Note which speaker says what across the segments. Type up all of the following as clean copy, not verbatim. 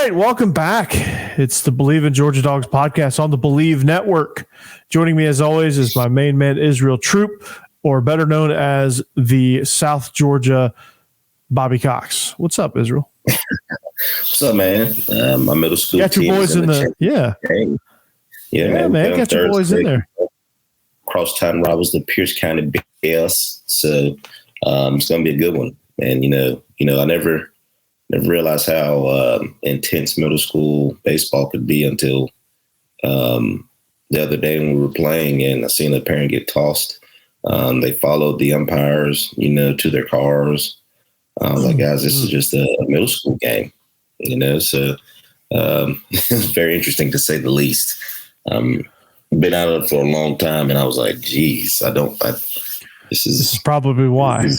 Speaker 1: right, welcome back. It's the Bleav in Georgia Dawgs podcast on the Bleav Network. Joining me, as always, is my main man, Israel Troupe, or better known as the South Georgia Bobby Cox. What's up, Israel?
Speaker 2: What's up, man? My middle school
Speaker 1: got your boys in the
Speaker 2: yeah,
Speaker 1: man. Got your boys in there.
Speaker 2: Crosstown rivals the Pierce County Bears, so it's gonna be a good one. And you know, I never realized how intense middle school baseball could be until the other day when we were playing, and I seen a parent get tossed. They followed the umpires, to their cars. Like, guys, this is just a middle school game, so it's very interesting to say the least. Been out of it for a long time, and I was like, geez, this is
Speaker 1: probably why.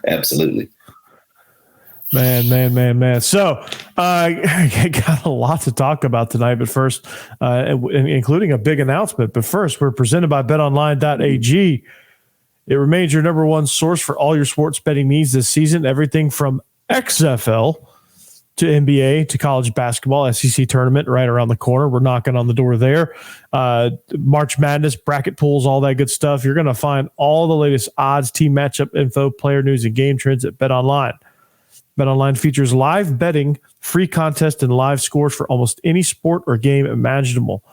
Speaker 2: Absolutely.
Speaker 1: Man. So I got a lot to talk about tonight, but first, including a big announcement. But first, we're presented by Betonline.ag. It remains your number one source for all your sports betting needs this season. Everything from XFL to NBA to college basketball, SEC tournament right around the corner. We're knocking on the door there. March Madness, bracket pools, all that good stuff. You're going to find all the latest odds, team matchup info, player news, and game trends at BetOnline. BetOnline features live betting, free contests, and live scores for almost any sport or game imaginable.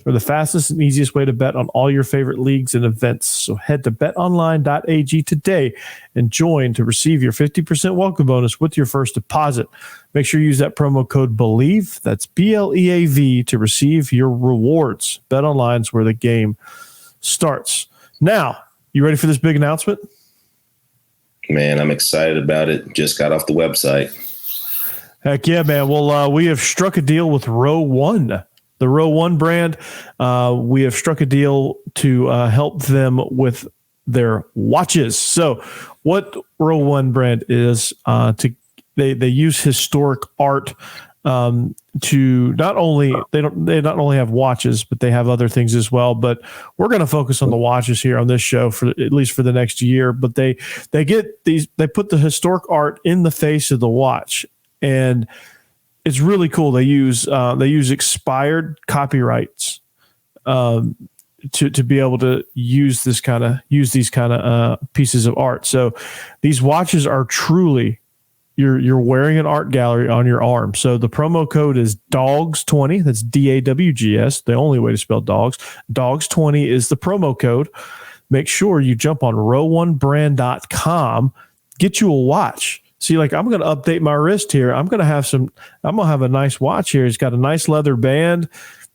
Speaker 1: They're the fastest and easiest way to bet on all your favorite leagues and events. So head to betonline.ag today and join to receive your 50% welcome bonus with your first deposit. Make sure you use that promo code Bleav, that's BLEAV, to receive your rewards. BetOnline's where the game starts. Now, you ready for this big announcement?
Speaker 2: Man, I'm excited about it. Just got off the website.
Speaker 1: Heck yeah, man. Well, we have struck a deal with Row One. The Row One brand, we have struck a deal to help them with their watches. So what Row One brand is, they use historic art to not only have watches, but they have other things as well. But we're going to focus on the watches here on this show for at least for the next year. But they put the historic art in the face of the watch, and it's really cool. They use expired copyrights to be able to use these kind of pieces of art. So these watches are truly you're wearing an art gallery on your arm. So the promo code is Dawgs20. That's DAWGS. The only way to spell dogs. Dawgs20 is the promo code. Make sure you jump on row1brand.com. Get you a watch. See, like, I'm going to update my wrist here. I'm going to have a nice watch here. It's got a nice leather band.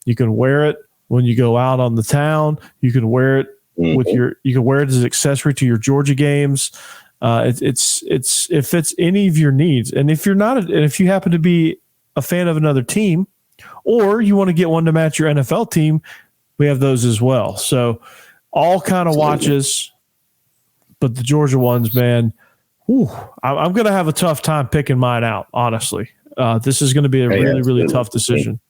Speaker 1: You can wear it when you go out on the town. You can wear it you can wear it as an accessory to your Georgia games. It fits any of your needs. And if if you happen to be a fan of another team, or you want to get one to match your NFL team, we have those as well. So all kind of watches, but the Georgia ones, man, I'm going to have a tough time picking mine out, honestly. This is going to be a really tough decision.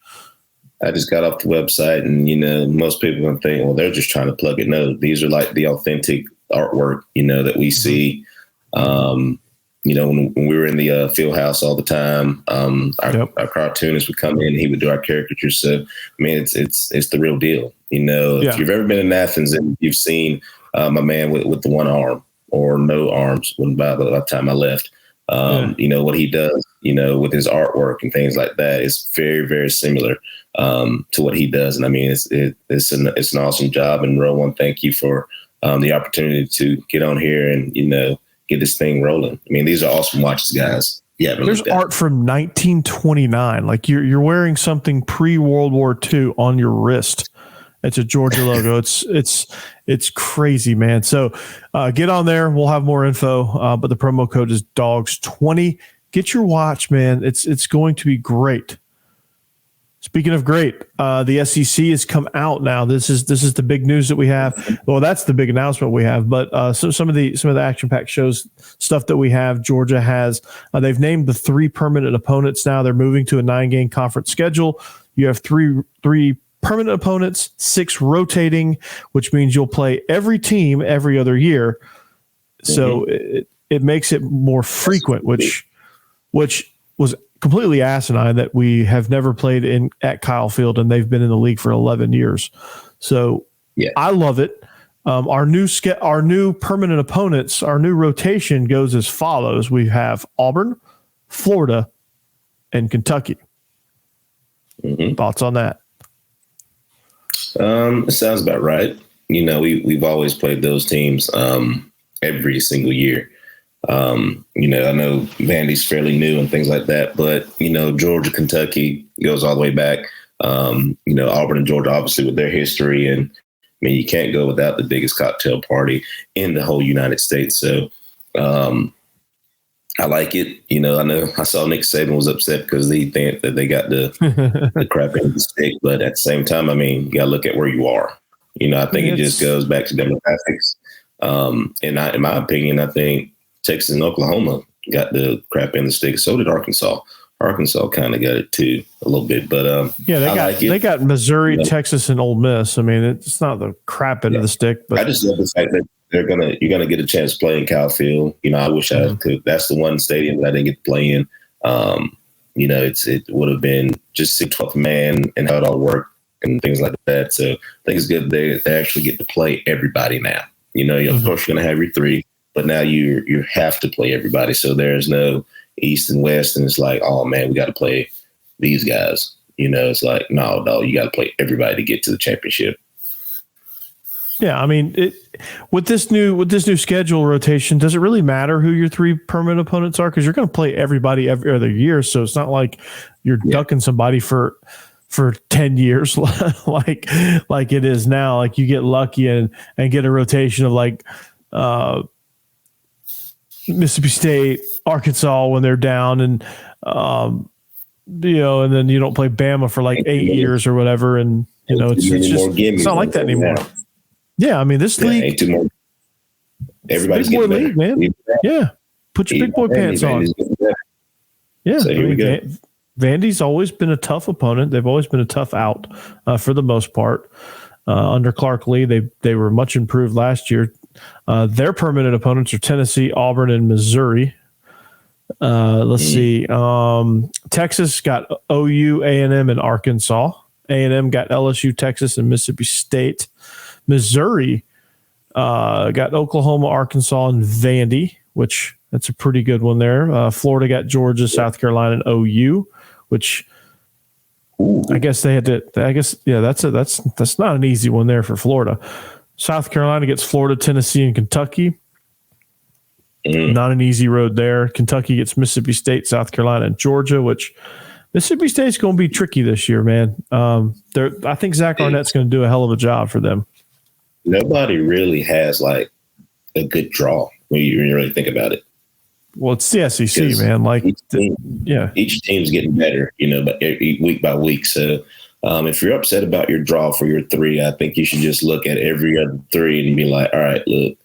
Speaker 2: I just got off the website, and, most people are going to think, well, they're just trying to plug it. No, these are like the authentic artwork, that we see. When we were in the field house all the time, our cartoonist would come in, he would do our caricatures. So, I mean, it's the real deal. If you've ever been in Athens and you've seen a man with the one arm, or no arms by the time I left. What he does, with his artwork and things like that is very, very similar to what he does. And I mean, it's an awesome job. And Row One, thank you for the opportunity to get on here and, get this thing rolling. I mean, these are awesome watches, guys. Yeah,
Speaker 1: there's art from 1929. Like you're wearing something pre-World War II on your wrist. It's a Georgia logo. It's crazy, man. So get on there. We'll have more info, but the promo code is Dawgs20. Get your watch, man. It's going to be great. Speaking of great, the SEC has come out now. This is the big news that we have. Well, that's the big announcement we have. But some of the action-packed shows stuff that we have. Georgia has. They've named the 3 permanent opponents now. They're moving to a 9-game conference schedule. You have three permanent opponents, 6 rotating, which means you'll play every team every other year. So it makes it more frequent, which was completely asinine that we have never played at Kyle Field, and they've been in the league for 11 years. So I love it. Our new permanent opponents, our new rotation goes as follows. We have Auburn, Florida, and Kentucky. Thoughts on that?
Speaker 2: It sounds about right. We've always played those teams every single year. I know Vandy's fairly new and things like that, but Georgia, Kentucky goes all the way back. Auburn and Georgia, obviously, with their history, and you can't go without the biggest cocktail party in the whole United States. So I like it. I know I saw Nick Saban was upset because he think that they got the crap in the stick, but at the same time, you got to look at where you are. I think it just goes back to demographics. In my opinion, I think Texas and Oklahoma got the crap in the stick. So did Arkansas. Arkansas kind of got it too a little bit, but
Speaker 1: they got Missouri, Texas, and Ole Miss. It's not the crap into the stick, but
Speaker 2: I just love the fact that you're gonna get a chance to play in Kyle Field. I wish I could. That's the one stadium that I didn't get to play in. It would have been just 12th man and how it all worked and things like that. So I think it's good they actually get to play everybody now. Of course you're gonna have your three, but now you have to play everybody. So there's no East and West, and it's like, oh man, we got to play these guys. It's like, no, you got to play everybody to get to the championship.
Speaker 1: Yeah, with this new schedule rotation, does it really matter who your three permanent opponents are? Because you're going to play everybody every other year, so it's not like you're ducking somebody for 10 years like it is now. Like you get lucky and get a rotation of Mississippi State, Arkansas when they're down, and and then you don't play Bama for 8 years or whatever, and it's not like that anymore. Yeah, this league,
Speaker 2: everybody's
Speaker 1: big boy
Speaker 2: getting
Speaker 1: league, man. Yeah, put your big boy pants on. Yeah,
Speaker 2: so here we go.
Speaker 1: Vandy's always been a tough opponent. They've always been a tough out for the most part. Under Clark Lee, they were much improved last year. Their permanent opponents are Tennessee, Auburn, and Missouri. Let's see. Texas got OU, A&M, and Arkansas. A&M got LSU, Texas, and Mississippi State. Missouri got Oklahoma, Arkansas, and Vandy, which that's a pretty good one there. Florida got Georgia, South Carolina, and OU, which I guess they had to. That's not an easy one there for Florida. South Carolina gets Florida, Tennessee, and Kentucky. Not an easy road there. Kentucky gets Mississippi State, South Carolina, and Georgia, which Mississippi State's going to be tricky this year, man. I think Zach Arnett's going to do a hell of a job for them.
Speaker 2: Nobody really has a good draw when you really think about it.
Speaker 1: Well, it's the SEC, man.
Speaker 2: Each team's getting better, but week by week. So if you're upset about your draw for your three, I think you should just look at every other three and be like, all right, look,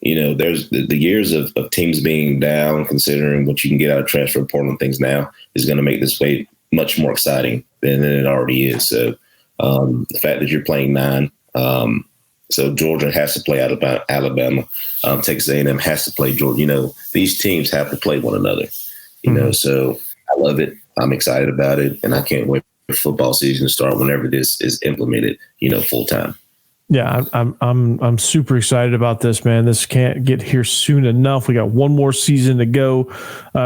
Speaker 2: there's the years of teams being down, considering what you can get out of transfer portal and things now, is going to make this way much more exciting than it already is. So the fact that you're playing 9, so Georgia has to play Alabama. Texas A&M has to play Georgia. These teams have to play one another. So I love it. I'm excited about it, and I can't wait for football season to start whenever this is implemented. Full time.
Speaker 1: Yeah, I'm super excited about this, man. This can't get here soon enough. We got one more season to go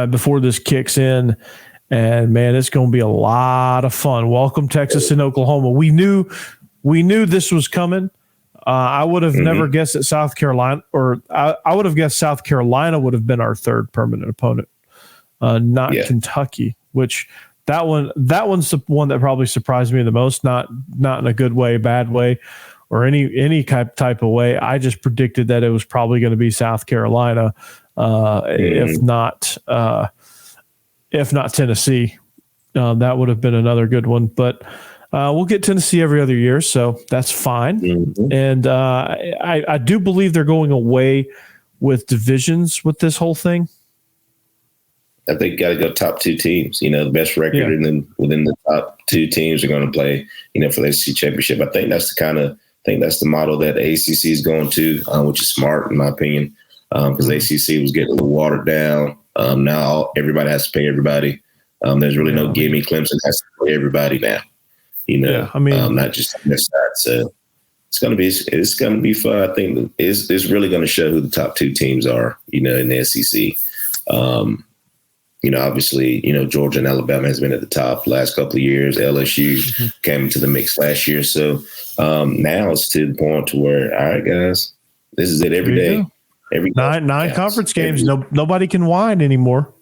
Speaker 1: before this kicks in, and man, it's going to be a lot of fun. Welcome, Texas and Oklahoma. We knew this was coming. I would have never guessed that South Carolina, or I would have guessed South Carolina would have been our third permanent opponent, not Kentucky. Which that one's the one that probably surprised me the most. Not in a good way, bad way, or any type of way. I just predicted that it was probably going to be South Carolina, if not Tennessee. That would have been another good one, but. We'll get Tennessee every other year, so that's fine. And I do believe they're going away with divisions with this whole thing.
Speaker 2: I think you got to go top 2 teams. The best record, and then within the top 2 teams are going to play. For the ACC championship. I think that's the model that the ACC is going to, which is smart in my opinion, because the ACC was getting a little watered down. Now everybody has to pay everybody. There's really no gimme. Clemson has to play everybody now. Not just on their side. So it's gonna be fun. I think it's really gonna show who the top two teams are. In the SEC. Obviously, Georgia and Alabama has been at the top the last couple of years. LSU came into the mix last year. So now it's to the point to where, all right, guys, this is it every day. Every
Speaker 1: nine conference games. Nobody can whine anymore.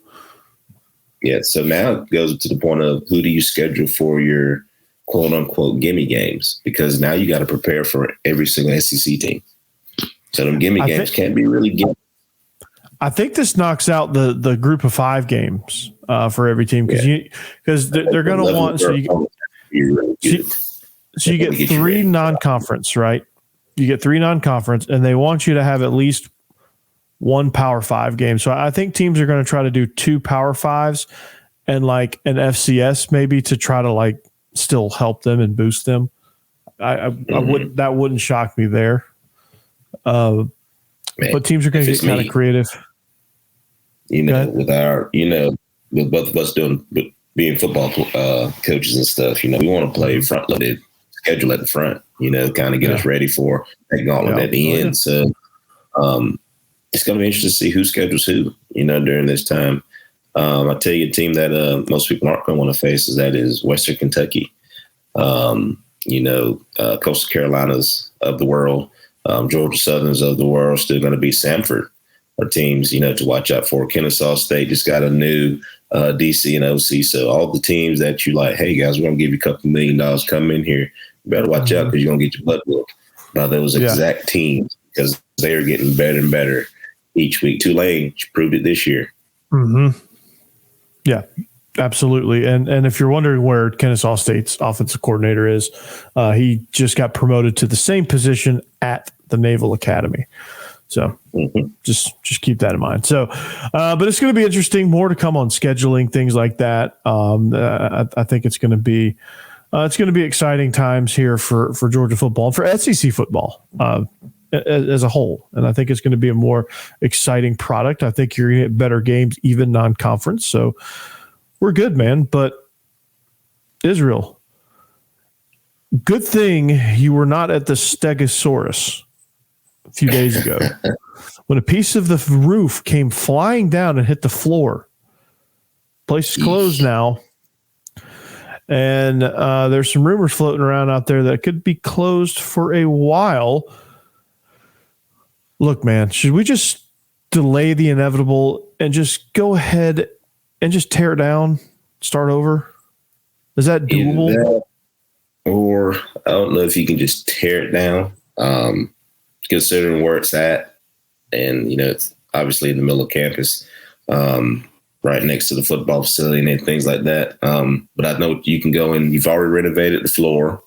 Speaker 2: Yeah. So now it goes to the point of who do you schedule for your quote unquote gimme games? Because now you got to prepare for every single SEC team. So them gimme games can't be really gimme.
Speaker 1: I think this knocks out the group of 5 games for every team because they're going to want so you get 3 non-conference, right? You get 3 non-conference, and they want you to have at least 1 Power 5 game. So I think teams are going to try to do 2 Power 5s and like an FCS maybe to try to like still help them and boost them. I wouldn't shock me there. But teams are going to get kind of creative.
Speaker 2: With our, with both of us being football coaches and stuff, we want to play front-loaded schedule at the front, kind of get us ready for that gauntlet at the end. So it's going to be interesting to see who schedules who, during this time. I tell you, a team that most people aren't going to want to face is Western Kentucky. Coastal Carolinas of the world, Georgia Southerns of the world, still going to be Samford. Are teams, to watch out for. Kennesaw State just got a new DC and OC. So all the teams that you like, hey, guys, we're going to give you a couple $1 million. Come in here. You better watch out because you're going to get your butt whooped by those exact teams because they are getting better and better each week. Tulane proved it this year.
Speaker 1: Mm-hmm. Yeah, absolutely. And if you're wondering where Kennesaw State's offensive coordinator is, he just got promoted to the same position at the Naval Academy. So just keep that in mind. So, but it's going to be interesting. More to come on scheduling, things like that. I think it's going to be exciting times here for Georgia football and for SEC football as a whole. And I think it's going to be a more exciting product. I think you're going to get better games, even non-conference. So we're good, man. But Israel, good thing you were not at the Stegosaurus a few days ago when a piece of the roof came flying down and hit the floor. Place is closed now. And there's some rumors floating around out there that it could be closed for a while. Look, man, should we just delay the inevitable and just go ahead and just tear it down, start over? Is that doable?
Speaker 2: That, or I don't know if you can just tear it down. Considering where it's at, and it's obviously in the middle of campus, right next to the football facility and things like that. But I know you can go in. You've already renovated the floor.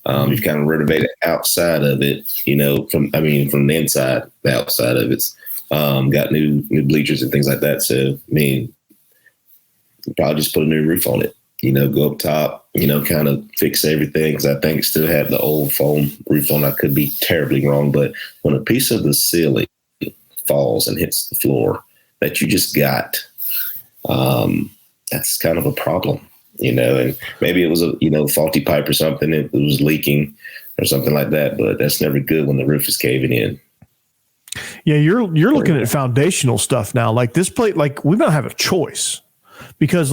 Speaker 2: You've kind of renovated outside of it. From the inside, the outside of it's got new bleachers and things like that. So you probably just put a new roof on it. Go up top, kind of fix everything. Because I think it still had the old foam roof on. I could be terribly wrong, but when a piece of the ceiling falls and hits the floor that you just got, that's kind of a problem, and maybe it was a, faulty pipe or something. It was leaking or something like that, but that's never good when the roof is caving in.
Speaker 1: Yeah. You're looking at foundational stuff now. Like this plate, like we don't have a choice. Because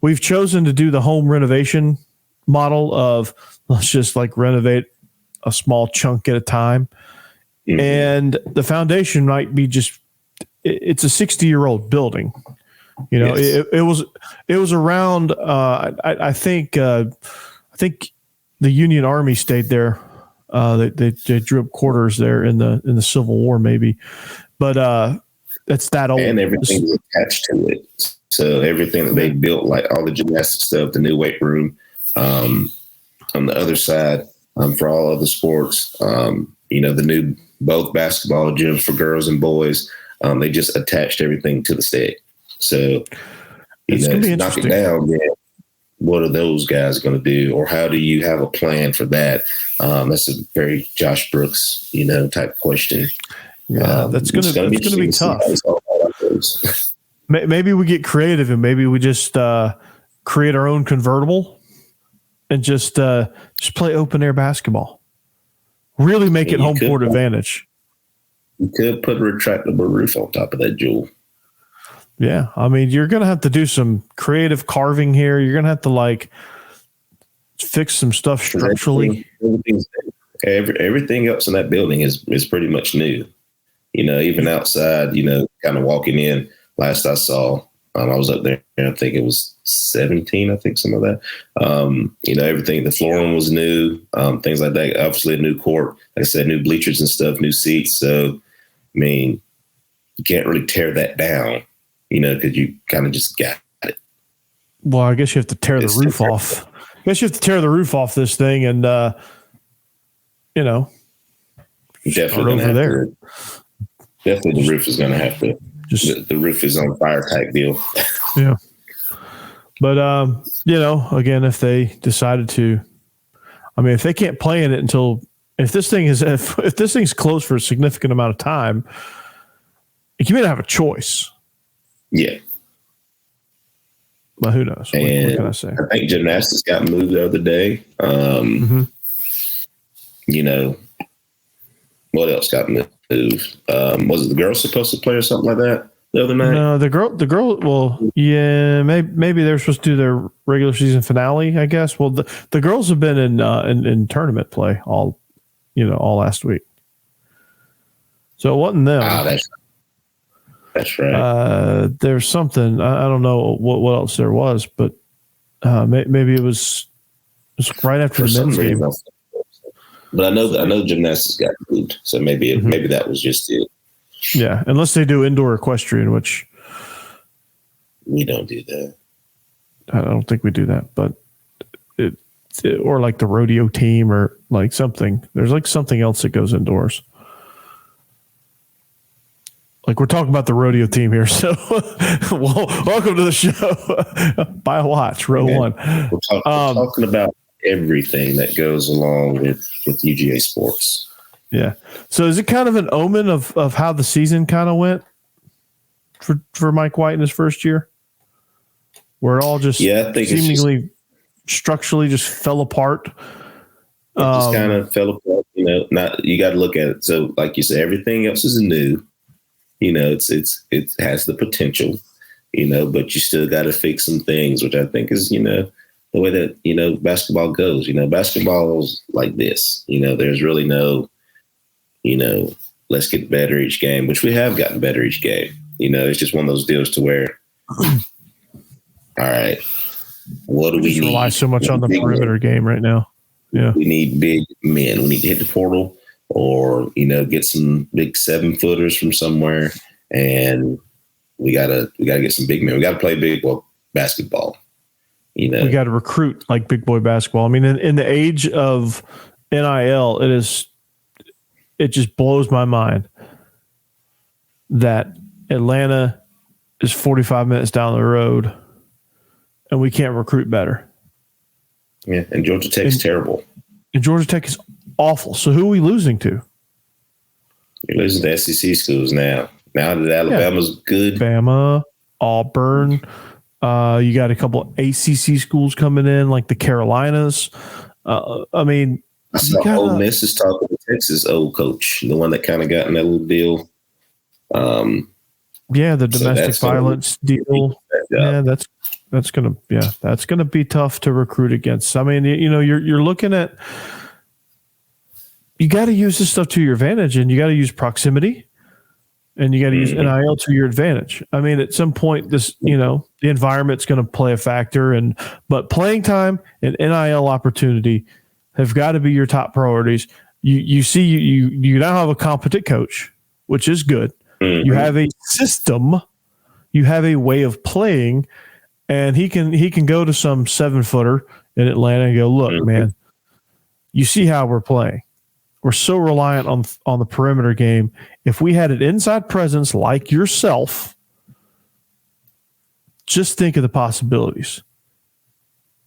Speaker 1: we've chosen to do the home renovation model of let's just like renovate a small chunk at a time. Mm-hmm. And the foundation might be it's a 60-year-old building. It was around, I think the Union Army stayed there. They drew up quarters there in the Civil War, maybe, but it's that old.
Speaker 2: And everything is attached to it. So everything that they built, like all the gymnastic stuff, the new weight room, on the other side, for all other sports, the new both basketball gyms for girls and boys, they just attached everything to the steg. So,
Speaker 1: it's going to be
Speaker 2: knock
Speaker 1: interesting.
Speaker 2: it down, man. What are those guys going to do? Or how do you have a plan for that? That's a very Josh Brooks, type question.
Speaker 1: Yeah, that's going to be tough. maybe we get creative and maybe we just create our own convertible and just play open air basketball. Really make it home court advantage.
Speaker 2: You could put a retractable roof on top of that jewel.
Speaker 1: Yeah, I mean, you're going to have to do some creative carving here. You're going to have to fix some stuff structurally.
Speaker 2: Everything else in that building is pretty much new. Even outside, kind of walking in. Last I saw, I was up there, and I think it was 17, I think some of that. Everything, the flooring was new, things like that. Obviously, a new court, like I said, new bleachers and stuff, new seats. So, I mean, you can't really tear that down, because you kind of just got it.
Speaker 1: Well, I guess you have to tear the roof off. I guess you have to tear the roof off this thing and,
Speaker 2: definitely
Speaker 1: over there.
Speaker 2: Definitely the roof is going to have to. The roof is on fire type deal.
Speaker 1: Yeah. But, again, if they decided to, if they can't play in it until, if this thing's closed for a significant amount of time, you may not have a choice.
Speaker 2: Yeah.
Speaker 1: But who knows? What can I say?
Speaker 2: I think gymnastics got moved the other day. What else got moved? Was it the girls supposed to play or something like that the other night?
Speaker 1: No, the girl. Well, yeah, maybe they're supposed to do their regular season finale, I guess. Well, the girls have been in tournament play all last week. So it wasn't them.
Speaker 2: That's right.
Speaker 1: There's something I don't know what else there was, but maybe it was right after the men's game.
Speaker 2: But I know gymnastics got moved, so maybe that was just it.
Speaker 1: Yeah, unless they do indoor equestrian, which
Speaker 2: we don't do that.
Speaker 1: I don't think we do that, but or like the rodeo team or like something. There's like something else that goes indoors. Like we're talking about the rodeo team here, so welcome to the show. Buy a watch, row one.
Speaker 2: We're talking about everything that goes along with UGA sports.
Speaker 1: Yeah. So is it kind of an omen of how the season kind of went for Mike White in his first year, where it all just
Speaker 2: I think
Speaker 1: seemingly structurally just fell apart?
Speaker 2: It just kind of fell apart. You got to look at it. So, like you said, everything else is new. It has the potential. But you still got to fix some things, which I think is the way that, basketball goes. Basketball's like this. There's really no, let's get better each game, which we have gotten better each game. It's just one of those deals to where, all right, what do we
Speaker 1: rely so much on the perimeter game right now? Yeah.
Speaker 2: We need big men. We need to hit the portal or, get some big 7-footers from somewhere. And we gotta get some big men. We got to play big boy basketball. We
Speaker 1: got to recruit like big boy basketball. I mean, in the age of NIL, it just blows my mind that Atlanta is 45 minutes down the road and we can't recruit better.
Speaker 2: Yeah, and Georgia Tech's terrible.
Speaker 1: And Georgia Tech is awful. So who are we losing to?
Speaker 2: You're losing to SEC schools now. Now that Alabama's good.
Speaker 1: Bama, Auburn. You got a couple ACC schools coming in, like the Carolinas.
Speaker 2: I saw Ole Miss is talking to Texas' old coach, the one that kind of got in that little deal.
Speaker 1: The domestic violence deal. Yeah, that's gonna be tough to recruit against. I mean, you're looking at. You got to use this stuff to your advantage, and you got to use proximity. And you got to use NIL to your advantage. I mean, at some point, the environment's going to play a factor, but playing time and NIL opportunity have got to be your top priorities. You now have a competent coach, which is good. Mm-hmm. You have a system, you have a way of playing, and he can go to some 7-footer in Atlanta and go, look, man, you see how we're playing. We're so reliant on the perimeter game. If we had an inside presence like yourself, just think of the possibilities.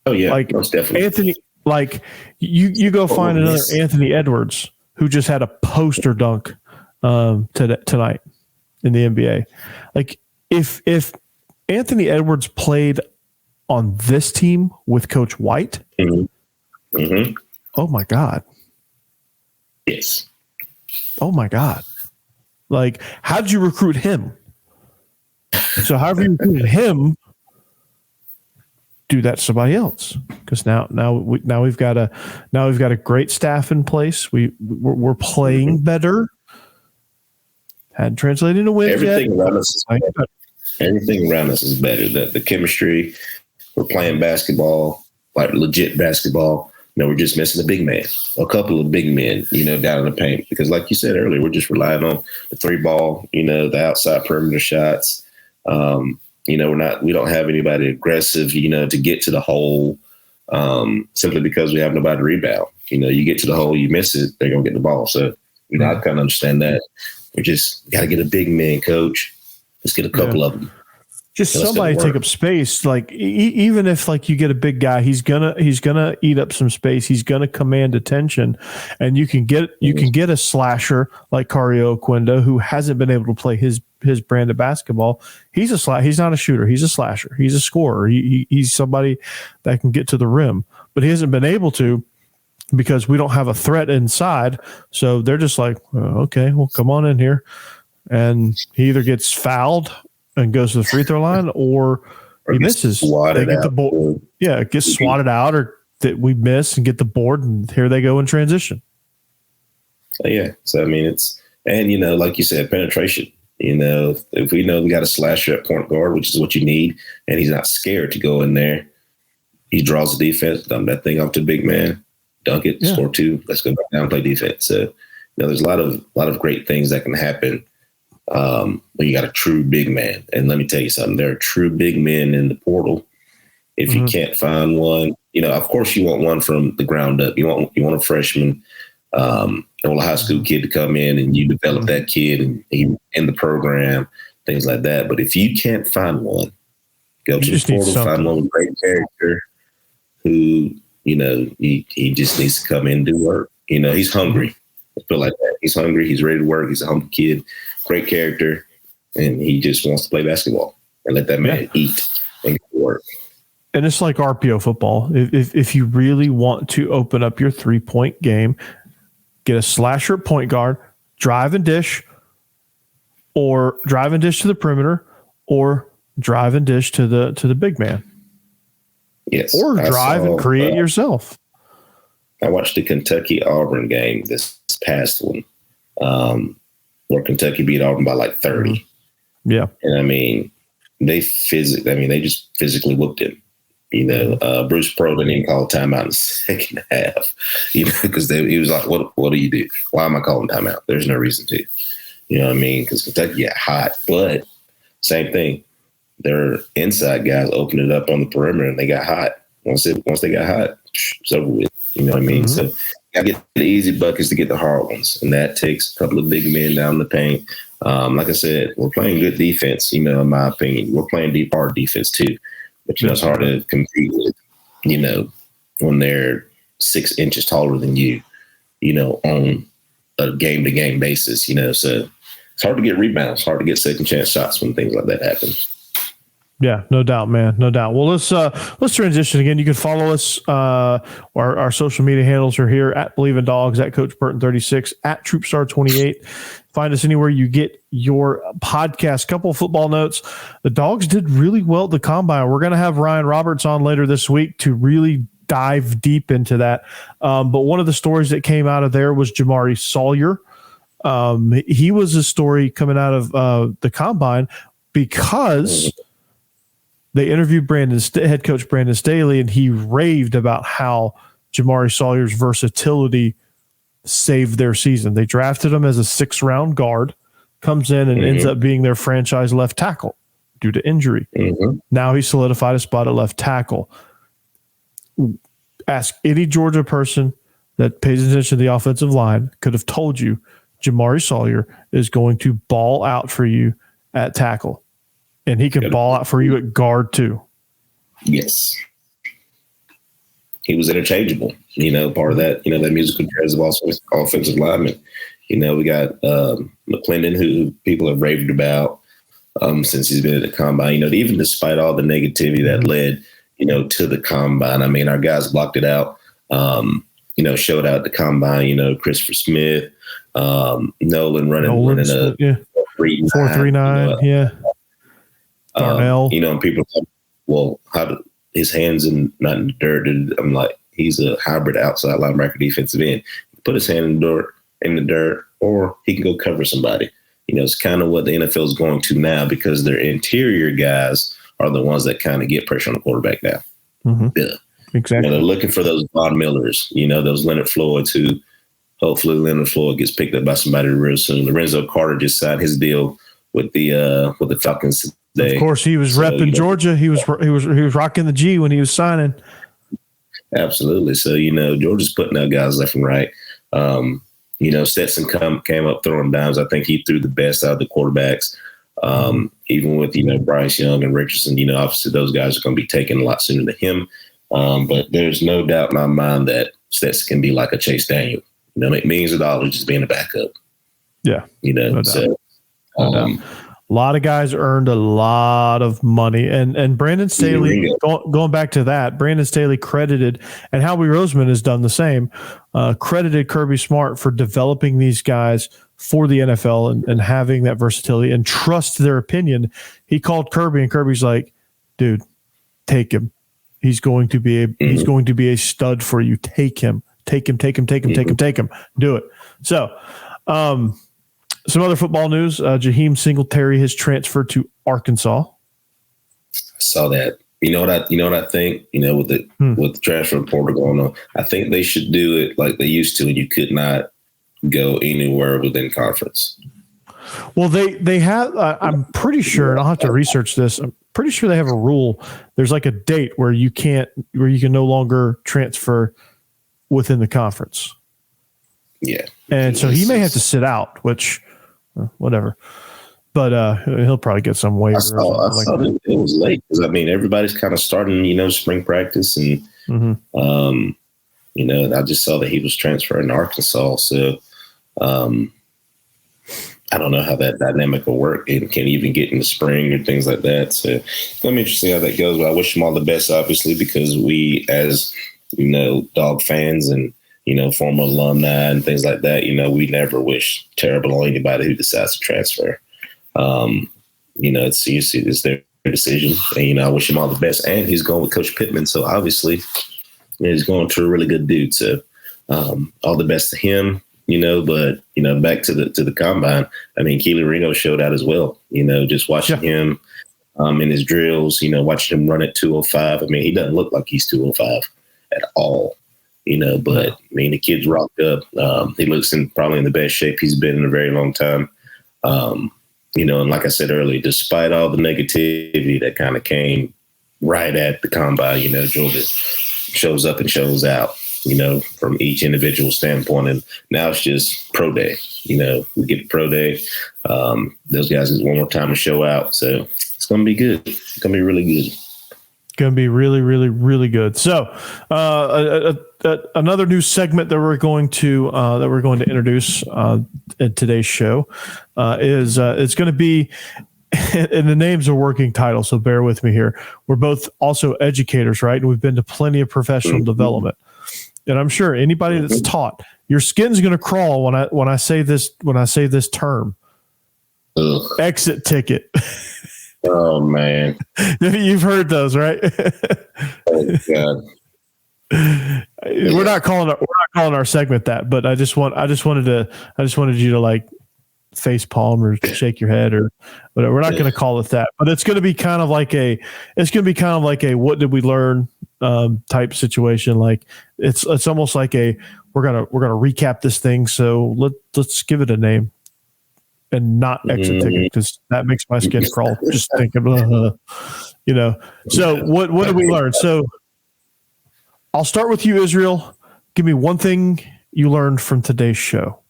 Speaker 2: Oh yeah,
Speaker 1: like
Speaker 2: most definitely.
Speaker 1: Anthony, like you go find another Anthony Edwards who just had a poster dunk tonight in the NBA. Like if Anthony Edwards played on this team with Coach White?
Speaker 2: Mm-hmm. Mm-hmm.
Speaker 1: Oh my God.
Speaker 2: Yes.
Speaker 1: Oh my God. Like, how did you recruit him? So however you recruited him, do that to somebody else. Because now we've got a great staff in place. We're playing better. Hadn't translated into wins
Speaker 2: Everything
Speaker 1: yet.
Speaker 2: around us is better. Everything around us is better. The chemistry, we're playing basketball, like legit basketball. We're just missing a big man, a couple of big men, down in the paint. Because like you said earlier, we're just relying on the 3-ball, the outside perimeter shots. We don't have anybody aggressive, to get to the hole, simply because we have nobody to rebound. You get to the hole, you miss it, they're going to get the ball. So, I kind of understand that. We just got to get a big man, coach. Let's get a couple of them.
Speaker 1: Just somebody take up space. Like even if like you get a big guy, he's gonna eat up some space. He's gonna command attention, and you can get a slasher like Cario Oquendo, who hasn't been able to play his brand of basketball. He's not a shooter. He's a slasher. He's a scorer. He's somebody that can get to the rim, but he hasn't been able to because we don't have a threat inside. So they're just like, okay, well, come on in here, and he either gets fouled and goes to the free throw line, or he misses. They get the board. Yeah, it gets swatted out, or that we miss and get the board, and here they go in transition.
Speaker 2: Yeah. So I mean, like you said, penetration. If we know we got a slasher at point guard, which is what you need, and he's not scared to go in there, he draws the defense, dump that thing off to big man, dunk it, score 2. Let's go back down and play defense. So there's a lot of great things that can happen. When you got a true big man. And let me tell you something, there are true big men in the portal. If you can't find one, of course you want one from the ground up. You want a freshman, or a high school kid to come in and you develop that kid and he in the program, things like that. But if you can't find one, go to the portal, find one with great character who, he just needs to come in and do work. He's hungry. I feel like that. He's hungry. He's ready to work. He's a humble kid. Great character, and he just wants to play basketball and let that man eat and get to work.
Speaker 1: And it's like RPO football. If you really want to open up your 3-point game, get a slasher at point guard, drive and dish to the perimeter, or drive and dish to the big man.
Speaker 2: Yes,
Speaker 1: or drive and create yourself.
Speaker 2: I watched the Kentucky Auburn game this past one. Where Kentucky beat Auburn by like 30.
Speaker 1: Yeah.
Speaker 2: And I mean, they just physically whooped him. Bruce Pearl didn't even call a timeout in the second half, because he was like, what do you do? Why am I calling timeout? There's no reason to. You know what I mean? Because Kentucky got hot, but same thing. Their inside guys opened it up on the perimeter and they got hot. Once they got hot, it's over with. You know what I mean? So got to get the easy buckets to get the hard ones. And that takes a couple of big men down the paint. Like I said, we're playing good defense, in my opinion. We're playing deep, hard defense too. But, it's hard to compete with, when they're 6 inches taller than you, on a game-to-game basis, So it's hard to get rebounds, hard to get second chance shots when things like that happen.
Speaker 1: Yeah, no doubt, man. No doubt. Well, let's transition again. You can follow us. Our social media handles are here at Bleav in Dawgs, at Coach Burton 36, at TroopStar28. Find us anywhere you get your podcast. Couple of football notes. The Dawgs did really well at the Combine. We're going to have Ryan Roberts on later this week to really dive deep into that. But one of the stories that came out of there was Jamari Sawyer. He was a story coming out of the Combine because they interviewed head coach Brandon Staley, and he raved about how Jamari Sawyer's versatility saved their season. They drafted him as a 6th-round guard, comes in and ends up being their franchise left tackle due to injury. Now he solidified a spot at left tackle. Ask any Georgia person that pays attention to the offensive line, could have told you Jamari Sawyer is going to ball out for you at tackle. And he can ball out for you at guard too. Yes.
Speaker 2: He was interchangeable, part of that, that musical chairs of also offensive lineman. We got McClendon, who people have raved about. since he's been at the combine. Even despite all the negativity that led, to the combine. I mean, our guys blocked it out. Showed out at the combine. Christopher Smith, Nolan running a
Speaker 1: 4.39. Darnell.
Speaker 2: And people thought, well, his hands not in the dirt? I'm like, he's a hybrid outside linebacker defensive end. Put his hand in the dirt, or he can go cover somebody. It's kind of what the NFL is going to now, because their interior guys are the ones that kind of get pressure on the quarterback now.
Speaker 1: Mm-hmm.
Speaker 2: Yeah.
Speaker 1: Exactly.
Speaker 2: They're looking for those Von Millers, those Leonard Floyds, who hopefully Leonard Floyd gets picked up by somebody real soon. Lorenzo Carter just signed his deal with the Falcons today.
Speaker 1: Of course, he was repping Georgia. He was rocking the G when he was signing.
Speaker 2: Absolutely. So, Georgia's putting out guys left and right. Stetson came up throwing dimes. I think he threw the best out of the quarterbacks. Even with, Bryce Young and Richardson, obviously those guys are going to be taken a lot sooner than him. But there's no doubt in my mind that Stetson can be like a Chase Daniel, make millions of dollars just being a backup.
Speaker 1: Yeah.
Speaker 2: No
Speaker 1: so a lot of guys earned a lot of money, and Brandon Staley, going back to that, Brandon Staley credited, and Howie Roseman has done the same, credited Kirby Smart for developing these guys for the NFL and having that versatility and trust their opinion. He called Kirby, and Kirby's like, dude, take him. He's going to be a stud for you. Take him. Do it. So, some other football news. Jaheim Singletary has transferred to Arkansas.
Speaker 2: I saw that. You know what I think? With the transfer portal going on, I think they should do it like they used to, and you could not go anywhere within conference.
Speaker 1: Well, they have. I'm pretty sure, and I'll have to research this. I'm pretty sure they have a rule. There's like a date where you can no longer transfer within the conference.
Speaker 2: Yeah,
Speaker 1: and so he may have to sit out, which whatever. But he'll probably get some waiver.
Speaker 2: I saw that it was late because everybody's kind of starting, spring practice, and I just saw that he was transferring to Arkansas. So I don't know how that dynamic will work and can even get in the spring or things like that. So it's going to be interesting how that goes. But I wish him all the best, obviously, because we, as Dog fans and former alumni and things like that, we never wish terrible on anybody who decides to transfer. It's their decision, and I wish him all the best. And he's going with Coach Pittman, so obviously he's going to a really good dude. So all the best to him. But back to the combine. Keely Ringo showed out as well. Just watching him in his drills. Watching him run at 205. He doesn't look like he's 205 at all. But the kid's rocked up. He looks probably in the best shape he's been in a very long time. And like I said earlier, despite all the negativity that kind of came right at the combine, Georgia shows up and shows out, from each individual standpoint. And now it's just pro day. We get pro day. Those guys get one more time to show out. So it's going to be good. It's going to be really good.
Speaker 1: Going to be really, really, really good. So another new segment that we're going to introduce in today's show is it's going to be, and the name's a working title, so bear with me here. We're both also educators, right? And we've been to plenty of professional development. And I'm sure anybody that's taught, your skin's going to crawl when I say this term.
Speaker 2: Ugh.
Speaker 1: Exit ticket.
Speaker 2: Oh man,
Speaker 1: you've heard those, right?
Speaker 2: Oh God.
Speaker 1: We're not calling our segment that, but I just wanted you to like face palm or shake your head or whatever. We're not going to call it that, but it's going to be kind of like a what did we learn type situation. Like it's almost like we're gonna recap this thing. So let's give it a name. And not exit ticket, because that makes my skin crawl just thinking, So what did we learn? So I'll start with you, Israel. Give me one thing you learned from today's show.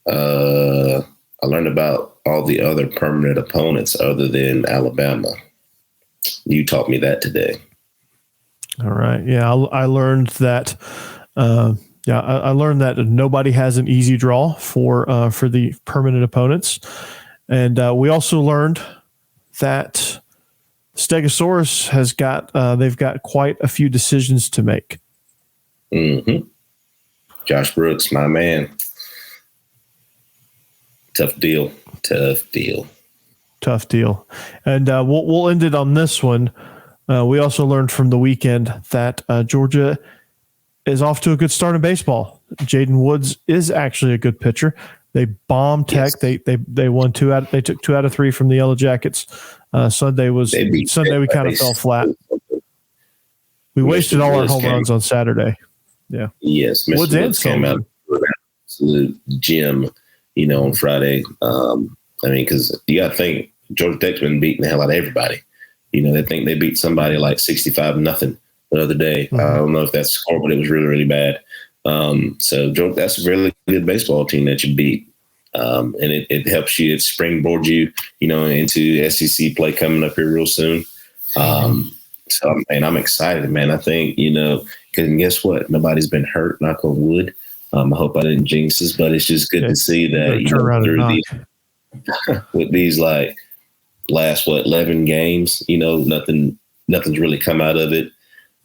Speaker 2: I learned about all the other permanent opponents other than Alabama. You taught me that today.
Speaker 1: All right. Yeah, I learned that. I learned that nobody has an easy draw for the permanent opponents, And we also learned that Stegosaurus has they've got quite a few decisions to make.
Speaker 2: Mm-hmm. Josh Brooks, my man. Tough deal.
Speaker 1: And we'll end it on this one. We also learned from the weekend that Georgia is off to a good start in baseball. Jaden Woods is actually a good pitcher. They bombed Tech. Yes. They won they took 2 out of 3 from the Yellow Jackets. Sunday we kind of fell flat. We wasted all our home runs on Saturday. Yeah.
Speaker 2: Yes. Mr. Woods came out with an absolute gem, on Friday. Because you got to think Georgia Tech's been beating the hell out of everybody. They think they beat somebody like 65-0 the other day. Mm-hmm. I don't know if that's the score, but it was really, really bad. So Georgia, that's a really good baseball team that you beat. And it helps you, it springboards you, into SEC play coming up here real soon. So, I'm excited, man. I think, because guess what? Nobody's been hurt, knock on wood. I hope I didn't jinx this, but it's just good to see that, with these like last 11 games, nothing's really come out of it.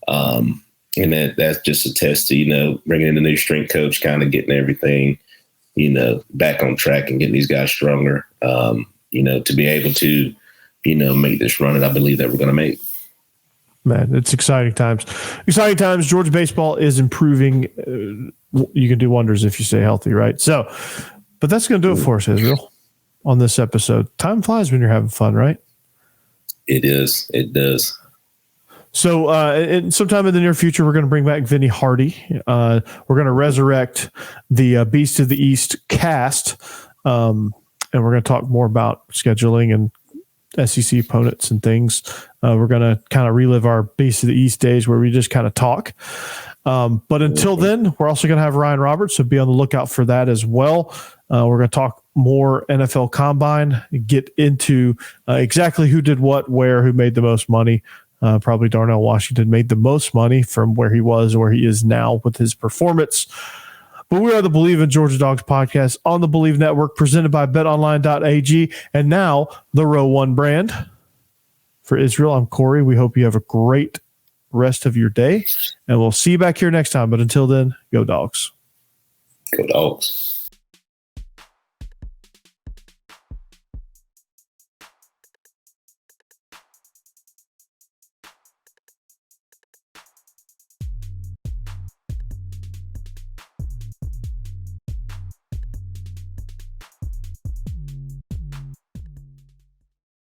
Speaker 2: And that's just a test to, bringing in a new strength coach, kind of getting everything, back on track and getting these guys stronger, to be able to, make this run that I believe that we're going to make.
Speaker 1: Man, it's exciting times. Georgia baseball is improving. You can do wonders if you stay healthy, right? So, but that's going to do it for us, Israel, on this episode. Time flies when you're having fun, right?
Speaker 2: It is. It does.
Speaker 1: So, sometime in the near future, we're going to bring back Vinny Hardy. We're going to resurrect the Beast of the East cast, and we're going to talk more about scheduling and SEC opponents and things. We're going to kind of relive our Beast of the East days where we just kind of talk. But until then, we're also going to have Ryan Roberts, so be on the lookout for that as well. We're going to talk more NFL Combine, get into exactly who did what, where, who made the most money. Probably Darnell Washington made the most money from where he was or where he is now with his performance. But we are the Bleav in Georgia Dawgs podcast on the Bleav Network, presented by Betonline.ag, and now the Row One brand. For Israel, I'm Corey. We hope you have a great rest of your day, and we'll see you back here next time. But until then, go Dawgs.
Speaker 2: Go Dawgs.